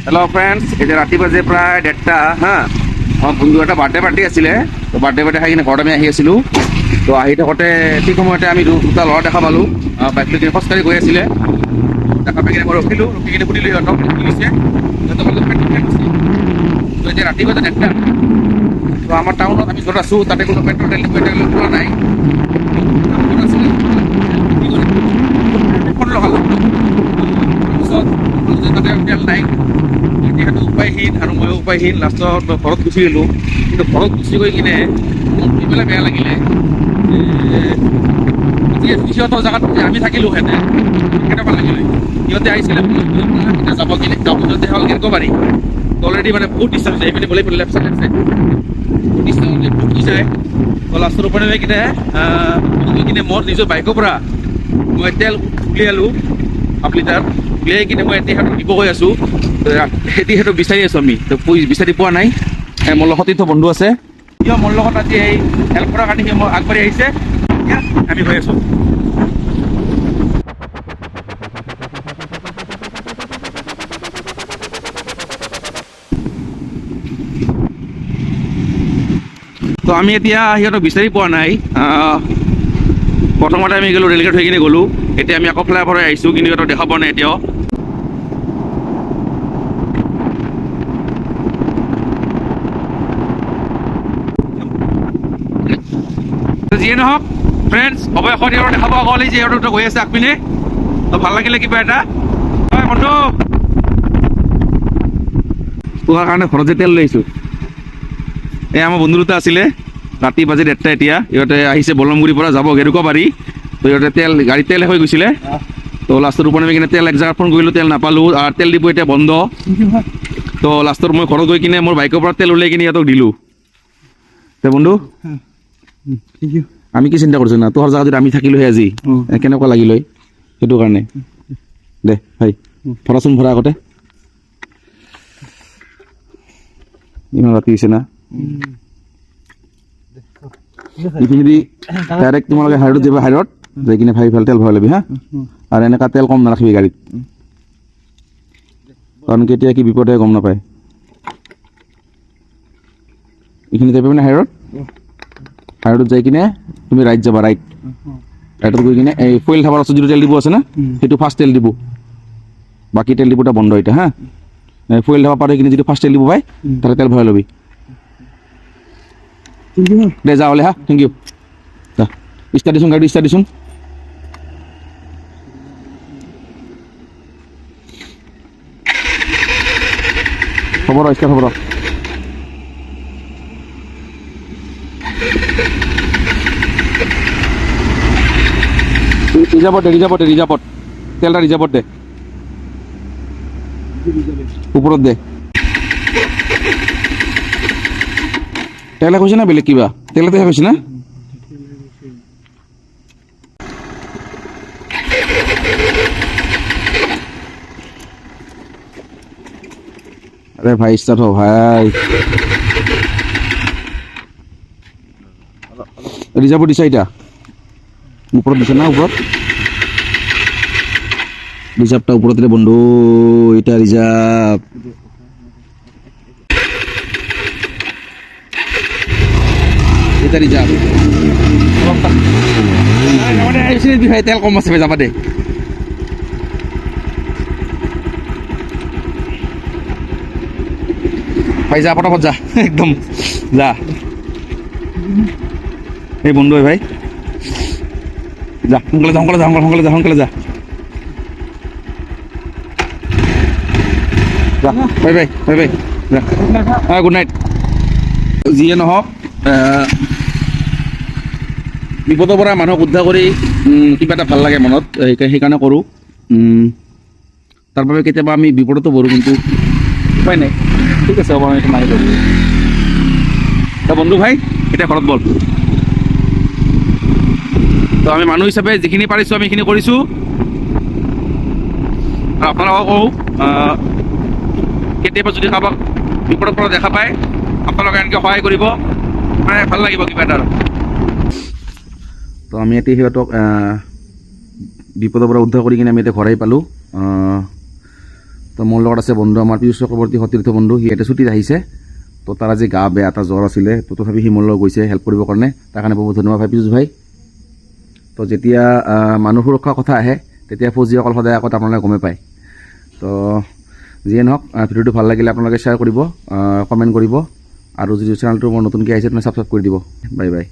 Hello' friends, এতিয়া ৰাতি বাজে প্ৰায় 1:30 হা। আমাৰ বন্ধু এটা বাৰ্থডে পাৰ্টি আছিলে, তো বাৰ্থডে খাই কিনে ঘৰত আমি আহি আছিলোঁ। তো আহি থাকোঁতে ঠিক সময়তে আমি দুটা ল'ৰা দেখা পালোঁ, বাইক লৈ কিনে খোজকাঢ়ি গৈ আছিলে। দেখা পাই কিনে মই ৰখি কিনে সুধিলোঁ সিহঁতক কি হৈছে। সিহঁতক পেট্ৰল টেংক আছে। তো এতিয়া ৰাতি বাজে 1:30। তো আমাৰ টাউনত আমি য'ত আছোঁ তাতে কোনো পেট্ৰল টেংক পোৱা নাই। ফোন লগালোঁ, তাৰপিছত তাতে তেল নাই। যিহেতু উপায়হীন আৰু ময়ো উপায়হীন, লাষ্টত ঘৰত গুচি গ'লোঁ। কিন্তু ঘৰত গুচি গৈ কিনে মোৰ কিবা বেয়া লাগিলে সিহঁতৰ জেগাত আমি থাকিলোঁ হেঁতেন কেনেকুৱা লাগিলে। সিহঁতে আহিছিলে যাব সিহঁতে হ'ল গেংকবাৰী। অলৰেডি মানে বহুত ডিষ্টেঞ্চ যায়, এইপিনে গ'লে লেফ্ট চাইড বহুত যায়। তো লাষ্টৰ ওপৰত গৈ কিনে মোৰ নিজৰ বাইকৰ পৰা মই তেল উলিয়ালোঁ 1 লিটাৰ। উলিয়াই কিনে মই এটিহঁতক দিব গৈ আছোঁ। এটিহঁতক বিচাৰি আছোঁ আমি, তো বিচাৰি পোৱা নাই। মোৰ লগত সতীৰ্থ বন্ধু আছে, কিয় মোৰ লগত আজি এই হেল্প কৰাৰ কাৰণে সি মই আগবাঢ়ি আহিছে। এতিয়া আমি গৈ আছোঁ। তো আমি এতিয়া সিহঁতক বিচাৰি পোৱা নাই। প্ৰথমতে আমি গ'লোঁ ৰেলগেট হৈ কিনে গ'লোঁ, এতিয়া আমি আকৌ ফ্লাইঅভাৰ আহিছোঁ, কিন্তু সিহঁতক দেখা পোৱা নাই এতিয়াও। যিয়ে নহওক ফ্ৰেণ্ডছ, অৱশেষত সিহঁতক দেখা পোৱা গ'ল যে সিহঁতক গৈ আছে আগপিনে। তো ভাল লাগিলে কিবা এটা। হয় বন্ধু, পোহাৰ কাৰণে ঘৰত যে তেল লৈ আহিছোঁ। এই আমাৰ বন্ধু দুটা আছিলে, ৰাতি বাজে 1:30 এতিয়া। ইহঁতে আহিছে বলমগুৰিৰ পৰা যাব গেৰুকাবাৰী। তো ইহঁতে গাড়ীত তেল হৈ গৈছিলে। তো লাষ্টৰ ওপৰত আমি কিনে তেল এক জেগাত ফোন কৰিলোঁ, তেল নাপালোঁ আৰু তেল ডিপু এতিয়া বন্ধ। তো লাষ্টত মই ঘৰত গৈ কিনে মোৰ বাইকৰ পৰা তেল উলিয়াই কিনে সিহঁতক দিলোঁ। তে বন্ধু, আমি কি চিন্তা কৰিছোঁ না, তোৰ জেগাত যদি আমি থাকিলোঁ সেই আজি কেনেকুৱা লাগিল হয়, সেইটো কাৰণে দে ভাই ভৰাচোন, ভৰা আগতে। ইমান ৰাতি হৈছে না। এইখিনি ডাইৰেক্ট তোমালোকে হাইৰড যাবা, হাইৰড যাই কিনে ভাই ভাল তেল ভৰাই ল'বি হা। আৰু এনেকুৱা তেল কম নাৰাখিবি গাড়ীত, কাৰণ কেতিয়া কি বিপদে গম নাপায়। এইখিনি যাবি মানে হাইৰডত যাই কিনে তুমি ৰাইট যাবা, ৰাইটত গৈ কিনে এই ফুৱেল ধাবাৰ ওচৰত যিটো তেল ডিপু আছে না, সেইটো ফাৰ্ষ্ট তেল ডিপু। বাকী তেল ডিপুটা বন্ধ এতিয়া হা। ফুৱেল ধাবা পাৰ হৈ কিনে যিটো ফাৰ্ষ্ট তেল ডিপু পাই তাতে তেল ভৰাই ল'বি। দে যা হ'লে হা, থেংক ইউ। যা ষ্টাৰ্ট দিছোন, গাড়ী ষ্টাৰ্ট দিছোন। খবৰ ষ্টাৰ্ট খবৰ। ৰিজাৰ্ভত তেলটা ৰিজাৰ্ভত দে, ওপৰত দে। তেলে কৈছে না বেলেগ কিবা, তেলতে কৈছে না। আৰে ভাই স্টাৰ্ট হো ভাই। ৰিজাৰ্ভ দিছে এটা উপৰত দিছে না, উপৰত ৰিজাৰ্ভটা উপৰত রে বন্ধু, এটা রিজার্ভ। এটা রিজার্ভ ভাই, তেল কম আছে ভাই, যাবা দে। ভাই যা ফটাফট যা, একদম যা। এই বন্ধু ভাই যা, সোনকালে যা, সোনকালে যা, সোনকালে যা, সোনকালে যা। Bye bye, bye bye, good night. যিয়ে নহওক, বিপদৰ পৰা মানুহক উদ্ধাৰ কৰি কিবা এটা ভাল লাগে মনত, সেইকাৰণে কৰোঁ। তাৰ বাবে কেতিয়াবা আমি বিপদতো পৰোঁ, কিন্তু উপায় নাই। ঠিক আছে, হ'ব, আমি এইটো মাৰি ল'লোঁ। বন্ধু ভাই এতিয়া ঘৰত বল। তো আমি মানুহ হিচাপে যিখিনি পাৰিছোঁ আমি সেইখিনি কৰিছোঁ। আপোনালোকক কওঁ, কেতিয়াবা যদি কাৰোবাক বিপদৰ পৰা দেখা পায়, আপোনালোকে এনেকৈ সহায় কৰিব, মানে ভাল লাগিব কিবা এটা। তো আমি এতিয়া সিহঁতক বিপদৰ পৰা উদ্ধাৰ কৰি কিনে আমি এতিয়া ঘৰ আহি পালোঁ। তো মোৰ লগত আছে বন্ধু আমাৰ পীয়ুষ চক্ৰৱৰ্তী সতীৰ্থ বন্ধু, সি ইয়াতে ছুটীত আহিছে। তো তাৰ আজি গা বেয়া, এটা জ্বৰ আছিলে, তো তথাপি সি মোৰ লগত গৈছে হেল্প কৰিবৰ কাৰণে, তাৰ কাৰণে বহুত ধন্যবাদ ভাই পীয়ুষ ভাই। তো যেতিয়া মানুহ সুৰক্ষাৰ কথা আহে তেতিয়া ফৌজিসকল সদায় আগত আপোনালোকে গমে পায়। তো যিয়ে নহওক, ভিডিঅ'টো ভাল লাগিলে আপোনালোকে শ্বেয়াৰ কৰিব, কমেণ্ট কৰিব, আৰু যদি চেনেলটো মোৰ নতুনকৈ আহিছে তেনে ছাবস্ক্ৰাইব কৰি দিব। Bye bye.